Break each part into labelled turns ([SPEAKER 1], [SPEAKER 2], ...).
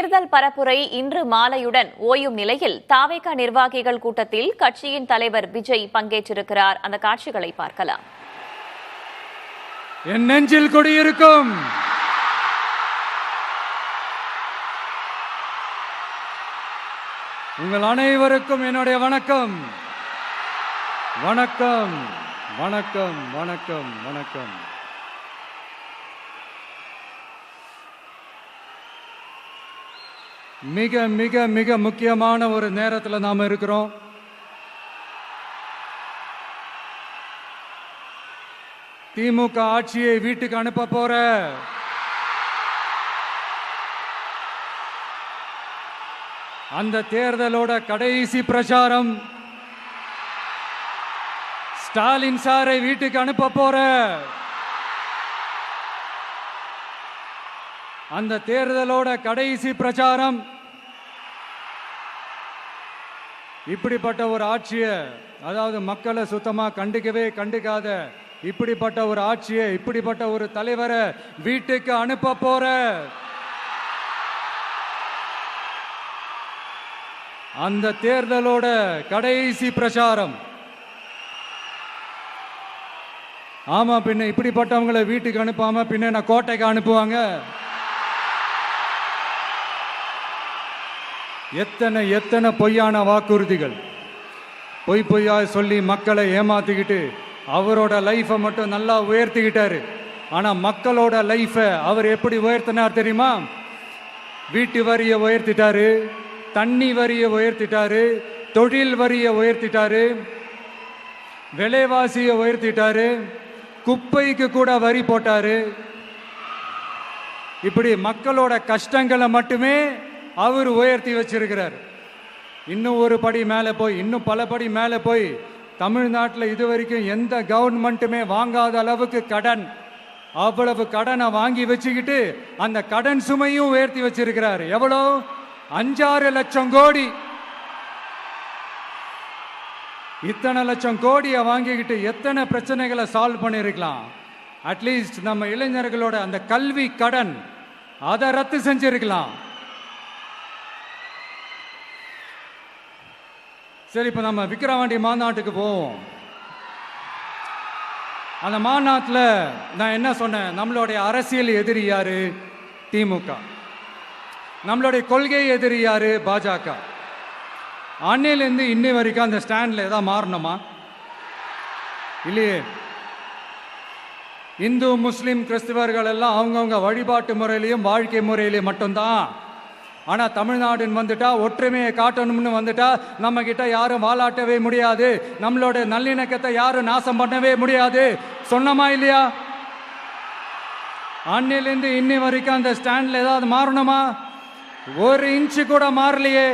[SPEAKER 1] தேர்தல் பரப்புரை இன்று மாலையுடன் ஓயும் நிலையில் தாவேகா நிர்வாகிகள் கூட்டத்தில் கட்சியின் தலைவர் விஜய் பங்கேற்றிருக்கிறார். அந்த காட்சிகளை பார்க்கலாம்.
[SPEAKER 2] என் நெஞ்சில் குடியிருக்கும் உங்கள் அனைவருக்கும் என்னுடைய வணக்கம். வணக்கம் வணக்கம் வணக்கம் வணக்கம். மிக மிக மிக முக்கியமான ஒரு நேரத்தில் நாம இருக்கிறோம். திமுக ஆட்சியை வீட்டுக்கு அனுப்ப போற அந்த தேர்தலோட கடைசி பிரச்சாரம், ஸ்டாலின் சாரை வீட்டுக்கு அனுப்ப போற அந்த தேர்தலோட கடைசி பிரச்சாரம், இப்படிப்பட்ட ஒரு ஆட்சியை, அதாவது மக்களை சுத்தமா கண்டுக்காத இப்படிப்பட்ட ஒரு ஆட்சியை, இப்படிப்பட்ட ஒரு தலைவரை வீட்டுக்கு அனுப்ப போற அந்த தேர்தலோட கடைசி பிரச்சாரம். ஆமா, பின்ன இப்படிப்பட்டவங்களை வீட்டுக்கு அனுப்பாம பின்ன என்ன கோட்டைக்கு அனுப்புவாங்க? எத்தனை எத்தனை பொய்யான வாக்குறுதிகள், பொய்யா சொல்லி மக்களை ஏமாத்திக்கிட்டு அவரோட லைஃபை மட்டும் நல்லா உயர்த்திக்கிட்டாரு. ஆனா மக்களோட லைஃபை அவர் எப்படி உயர்த்தினார் தெரியுமா? வீட்டு வரியை உயர்த்திட்டாரு, தண்ணி வரியை உயர்த்திட்டாரு, தொழில் வரியை உயர்த்திட்டாரு, விலைவாசியை உயர்த்திட்டாரு, குப்பைக்கு கூட வரி போட்டாரு. இப்படி மக்களோட கஷ்டங்களை மட்டுமே அவர் உயர்த்தி வச்சிருக்கிறார். இன்னும் ஒரு படி மேலே போய், இன்னும் பல படி மேலே போய், தமிழ்நாட்டில் இதுவரைக்கும் எந்த கவர்மெண்ட்டுமே வாங்காத அளவுக்கு கடன், அவ்வளவு கடனை வாங்கி வச்சுக்கிட்டு அந்த கடன் சுமையும் உயர்த்தி வச்சிருக்கிறார். எவ்வளோ? 5-6 லட்சம் கோடி. இத்தனை லட்சம் கோடியை வாங்கிக்கிட்டு எத்தனை பிரச்சனைகளை சால்வ் பண்ணிருக்கலாம். அட்லீஸ்ட் நம்ம இளைஞர்களோட அந்த கல்வி கடன் அதை ரத்து செஞ்சிருக்கலாம். சரி, இப்ப நம்ம விக்கிரவாண்டி மாநாட்டுக்கு போவோம். அந்த மாநாட்டில் நான் என்ன சொன்னேன்? நம்மளுடைய அரசியல் எதிரி யாரு? திமுக. நம்மளுடைய கொள்கை எதிரி யாரு? பாஜக. அன்னையிலேருந்து இன்னி வரைக்கும் அந்த ஸ்டாண்ட்ல ஏதாவது மாறணுமா? இல்லையே. இந்து முஸ்லிம் கிறிஸ்தவர்கள் எல்லாம் அவங்கவுங்க வழிபாட்டு முறையிலையும் வாழ்க்கை முறையிலையும் மட்டும்தான். ஆனா தமிழ்நாடுன்னு வந்துட்டா, ஒற்றுமையை காட்டணும்னு வந்துட்டா, நம்ம கிட்ட யாரும் வாலாட்டவே முடியாது, நம்மளோட நல்லிணக்கத்தை யாரும் நாசம் பண்ணவே முடியாது. சொன்னமா இல்லையா? அன்னிலிருந்து இன்னி வரைக்கும் அந்த ஸ்டாண்ட்ல ஏதாவது மாறணுமா? 1 இன்ச்சு கூட மாறலையே.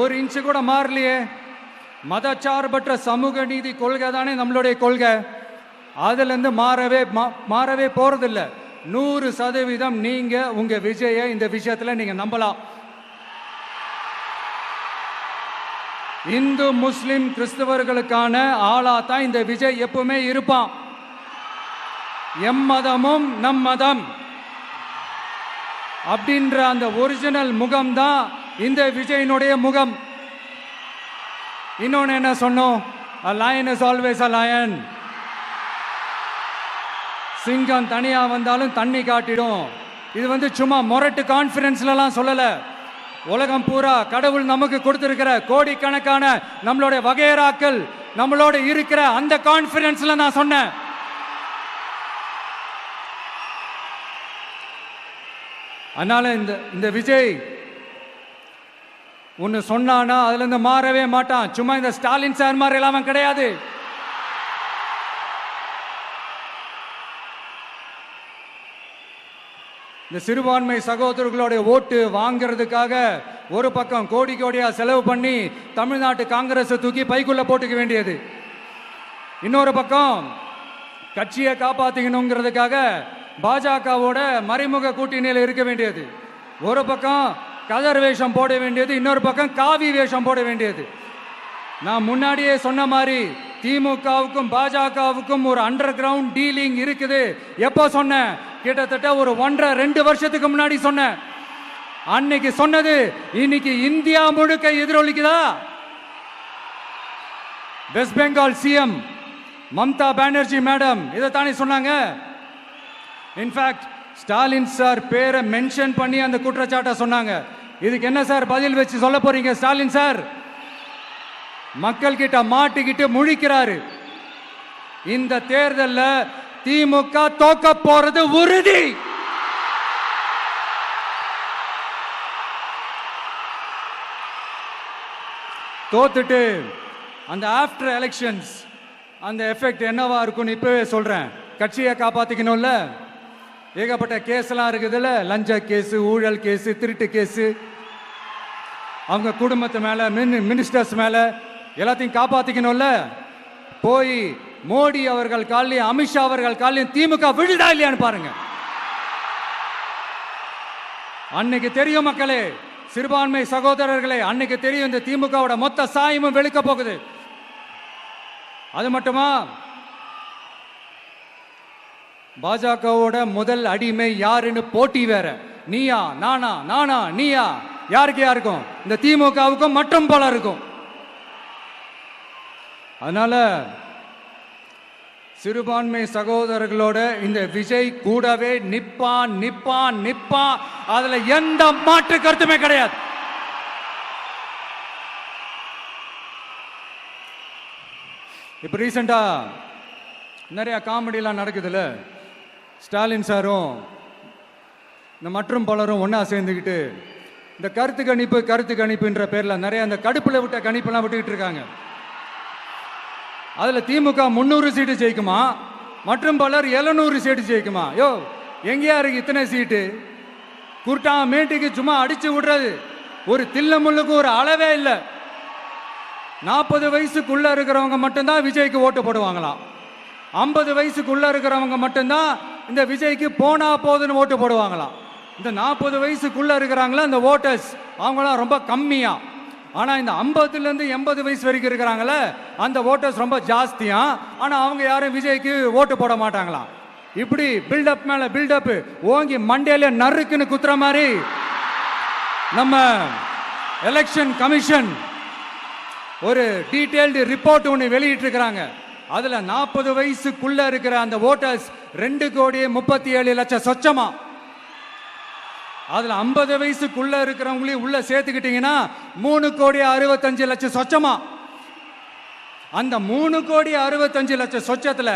[SPEAKER 2] ஒரு இன்ச்சு கூட மாறலையே. மதச்சார்பற்ற சமூக நீதி கொள்கை தானே நம்மளுடைய கொள்கை. அதுல இருந்து மாறவே போறதில்ல. 100% நீங்க உங்க விஜய இந்த விஷயத்துல நீங்க நம்பலாம். இந்து முஸ்லிம் கிறிஸ்தவர்களுக்கான ஆளா தான் இந்த விஜய் எப்பவுமே இருப்பான். எம்மதமும் நம் மதம் அப்படின்ற அந்த ஒரிஜினல் முகம் தான் இந்த விஜயனுடைய முகம். இன்னொன்னு என்ன சொன்னோம்? A lion is always a lion. சிங்கம் தனியா வந்தாலும் தண்ணி காட்டிடும். இது சும்மா மொரட்டு கான்ஃபரன்ஸ்லாம் சொல்லல. உலகம் பூரா கடவுள் நமக்கு கொடுத்திருக்கிற கோடிக்கணக்கான நம்மளுடைய வகையராக்கள் நம்மளோட இருக்கிற அந்த கான்ஃபரன்ஸ்ல நான் சொன்னேன். அதனால இந்த விஜய் ஒன்னு சொன்னானா அதுல இருந்து மாறவே மாட்டான். சும்மா இந்த ஸ்டாலின் சார் மாதிரி எல்லாம் கிடையாது. இந்த சிறுபான்மை சகோதரர்களுடைய ஓட்டு வாங்கிறதுக்காக ஒரு பக்கம் கோடி கோடியா செலவு பண்ணி தமிழ்நாட்டு காங்கிரஸ் தூக்கி பைக்குள்ள போட்டுக்க வேண்டியது, இன்னொரு பக்கம் கட்சியை காப்பாத்திக்கணுங்கிறதுக்காக பாஜகவோட மறைமுக கூட்டணியில் இருக்க வேண்டியது. ஒரு பக்கம் கதர் வேஷம் போட வேண்டியது, இன்னொரு பக்கம் காவி வேஷம் போட வேண்டியது. நான் முன்னாடியே சொன்ன மாதிரி திமுகவுக்கும் பாஜகவுக்கும் ஒரு அண்டர் கிரவுண்ட் டீலிங் இருக்குது. எப்போ சொன்னேன்? கிட்டத்தட்ட ஒரு 1.5-2 வருஷத்துக்கு முன்னாடி சொன்னேன். அன்னைக்கு சொன்னது இன்னைக்கு இந்தியா முழுக்க எதிரொலிக்குதா? West Bengal CM Mamata Banerjee madam இதைத்தானே சொன்னாங்க. இன்ஃபேக்ட் ஸ்டாலின் சார் பேரை மென்ஷன் பண்ணி அந்த குற்றச்சாட்டை சொன்னாங்க. இதுக்கு என்ன சார் பதில் வச்சு சொல்ல போறீங்க? ஸ்டாலின் சார் மக்கள் கிட்ட மாட்டிக்கிட்டு முழிக்கிறாரு. இந்த தேர்தலில் திமுக தோக்க போறது உறுதி. தோத்துட்டு அந்த ஆஃப்டர் எலெக்ஷன்ஸ் அந்த எஃபெக்ட் என்னவா இருக்கும்னு இப்பவே சொல்றேன். கட்சியை காப்பாத்திக்கணும்ல, ஏகப்பட்ட கேஸ்லாம் இருக்குதுல்ல, லஞ்ச கேஸ், ஊழல் கேஸ், திருட்டு கேஸ், அவங்க குடும்பத்து மேல, மினிஸ்டர்ஸ் மேல எல்லாத்தையும் காப்பாத்திக்கணும்ல. போய் மோடி அவர்கள் காலையும் அமித்ஷா அவர்கள் காலையும் திமுக விழுதா இல்லையான்னு பாருங்க. அன்னைக்கு தெரியும் மக்களே, சிறுபான்மை சகோதரர்களே, அன்னைக்கு தெரியும் இந்த திமுகவோட மொத்த சாயமும் வெளுக்க போகுது. அது மட்டுமா, பாஜகவோட முதல் அடிமை யாருன்னு போட்டி வேற. நீயா நானா, நானா நீயா, யாருக்கு யாருக்கும்? இந்த திமுகவுக்கும் மற்றும் பலருக்கும். அதனால சிறுபான்மை சகோதரர்களோட இந்த விஜய் கூடவே நிப்பான் நிப்பான் நிப்பான். அதுல எந்த மாற்று கருத்துமே கிடையாது. இப்ப ரீசெண்டா நிறைய காமெடியெல்லாம் நடக்குதுல்ல. ஸ்டாலின் சாரும் இந்த மற்றும் பலரும் ஒன்னா சேர்ந்துக்கிட்டு இந்த கருத்து கணிப்புன்ற பேர்ல நிறைய அந்த கடுப்புல விட்ட கணிப்பெல்லாம் விட்டுக்கிட்டு இருக்காங்க. அதுல திமுக 300 சீட்டு ஜெயிக்குமா, மற்றும் பலர் 700 சீட்டு ஜெயிக்குமா? யோ, எங்கேயா இருக்கு இத்தனை சீட்டு? குர்ட்டா மேட்டுக்கு சும்மா அடிச்சு விடுறது. ஒரு தில்ல முள்ளுக்கு ஒரு அளவே இல்லை. 40 வயசுக்குள்ள இருக்கிறவங்க மட்டும்தான் விஜய்க்கு ஓட்டு போடுவாங்களாம். 50 வயசுக்குள்ள இருக்கிறவங்க மட்டும்தான் இந்த விஜய்க்கு போனா போதுன்னு ஓட்டு போடுவாங்களாம். இந்த 40 வயசுக்குள்ள இருக்கிறாங்களா இந்த ஓட்டர்ஸ், அவங்களாம் ரொம்ப கம்மியா. ஆனா இந்த 50லேருந்து 80 வயசு வரைக்கும் இருக்கிறாங்களே அந்த ஓட்டர்ஸ் ரொம்ப ஜாஸ்தியா. ஆனா அவங்க யாரும் விஜய்க்கு ஓட்டு போட மாட்டாங்களாம். இப்படி பில்டப் மேல பில்டப் ஓங்கி மண்டையில நறுக்குன்னு குத்துற மாதிரி நம்ம எலெக்ஷன் கமிஷன் ஒரு டீடைல்டு ரிப்போர்ட் ஒன்று வெளியிட்டு இருக்கிறாங்க. அதுல 40 வயசுக்குள்ள இருக்கிற அந்த ஓட்டர்ஸ் 2,37,00,000 சொச்சமா. அதுல 50 வயசுக்குள்ள இருக்கிறவங்களையும் உள்ள சேர்த்துக்கிட்டீங்கன்னா 3,65,00,000 சொச்சமா. அந்த 3,65,00,000 சொச்சத்துல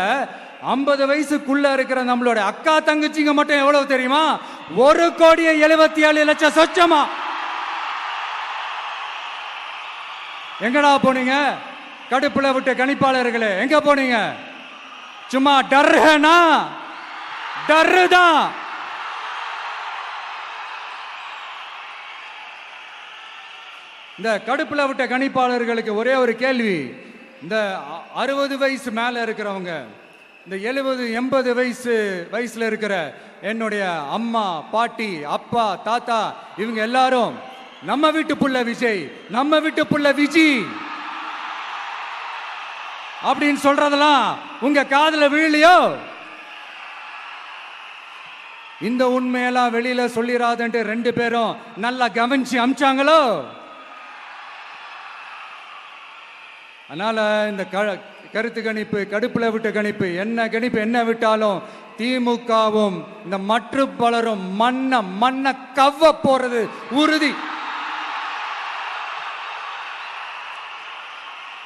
[SPEAKER 2] 50 வயசுக்குள்ள இருக்கிற நம்மளோட அக்கா தங்கச்சிங்க மட்டும் எவ்வளவு தெரியுமா? 1,77,00,000 சொச்சமா. எங்கடா போனீங்க கடுப்புல விட்ட கணிப்பாளர்களே? எங்க போனீங்க? சும்மா டர்னா டர்தான். இந்த கடுப்புல விட்ட கணிப்பாளர்களுக்கு ஒரே ஒரு கேள்வி. இந்த 60 வயசு மேல இருக்கிறவங்க, இந்த 70-80 வயசுல இருக்கிற என்னுடைய அம்மா, பாட்டி, அப்பா, தாத்தா, இவங்க எல்லாரும் நம்ம வீட்டு புள்ள விஜய், நம்ம வீட்டு புள்ள விஜி அப்படின்னு சொல்றதெல்லாம் உங்க காதுல விழலையோ? இந்த உண்மையெல்லாம் வெளியில சொல்லிராதன்ட்டு 2 பேரும் நல்லா கவனிச்சு அமிச்சாங்களோ? அதனால இந்த கருத்து கணிப்பு, கடுப்புல விட்ட கணிப்பு, என்ன கணிப்பு என்ன விட்டாலும் திமுகவும் இந்த மற்ற பலரும் மண்ண கவ்வ போறது உறுதி.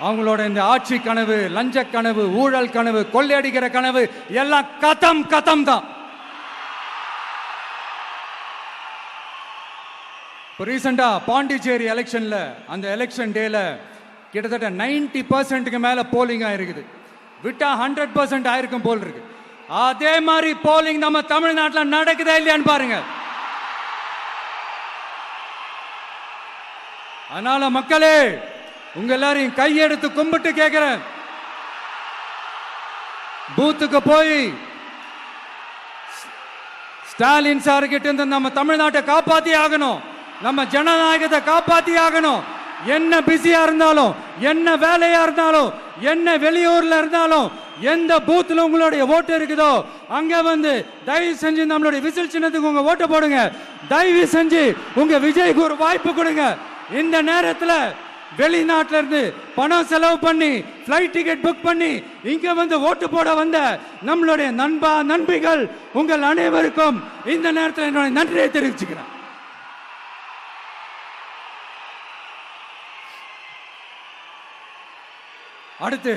[SPEAKER 2] அவங்களோட இந்த ஆட்சி கனவு, லஞ்ச கனவு, ஊழல் கனவு, கொள்ளையடிக்கிற கனவு எல்லாம் கதம் தான். இப்போ ரீசெண்டா பாண்டிச்சேரி எலெக்ஷன்ல அந்த எலெக்ஷன் டேல கிட்டத்தட்ட 90% மேல போலிங் ஆயிருக்குது. விட்டா 100% ஆயிருக்கும் போல் இருக்கு. அதே மாதிரி போலிங் நம்ம தமிழ்நாட்டில் நடக்குதா இல்லையான்னு பாருங்க. அதனால மக்களே, உங்க எல்லாரையும் கையெடுத்து கும்பிட்டு கேட்கிறேன், பூத்துக்கு போய் ஸ்டாலின் சார்கிட்ட இருந்து நம்ம தமிழ்நாட்டை காப்பாத்தி ஆகணும், நம்ம ஜனநாயகத்தை காப்பாத்தி ஆகணும். என்ன பிஸியா இருந்தாலும், என்ன வேலையா இருந்தாலும், என்ன வெளியூர்ல இருந்தாலும், எந்த பூத்துல உங்களுடைய ஓட்டு இருக்குதோ அங்க வந்து தயவு செஞ்சு நம்மளுடைய விசில் சின்னத்துக்கு உங்க ஓட்டு போடுங்க. தயவு செஞ்சு உங்க விஜய்க்கு ஒரு வாய்ப்பு கொடுங்க. இந்த நேரத்தில் வெளிநாட்டில இருந்து பணம் செலவு பண்ணி ஃப்ளைட் டிக்கெட் புக் பண்ணி இங்க வந்து ஓட்டு போட வந்த நம்மளுடைய நண்பிகள் உங்கள் அனைவருக்கும் இந்த நேரத்தில் என்னுடைய நன்றியை தெரிவிச்சுக்கிறேன். அடுத்து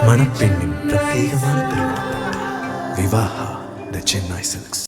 [SPEAKER 3] மணப்பெண்ணின் பிரத்யேகமான திருமணம் விவாஹா தி சென்னை சில்க்ஸ்.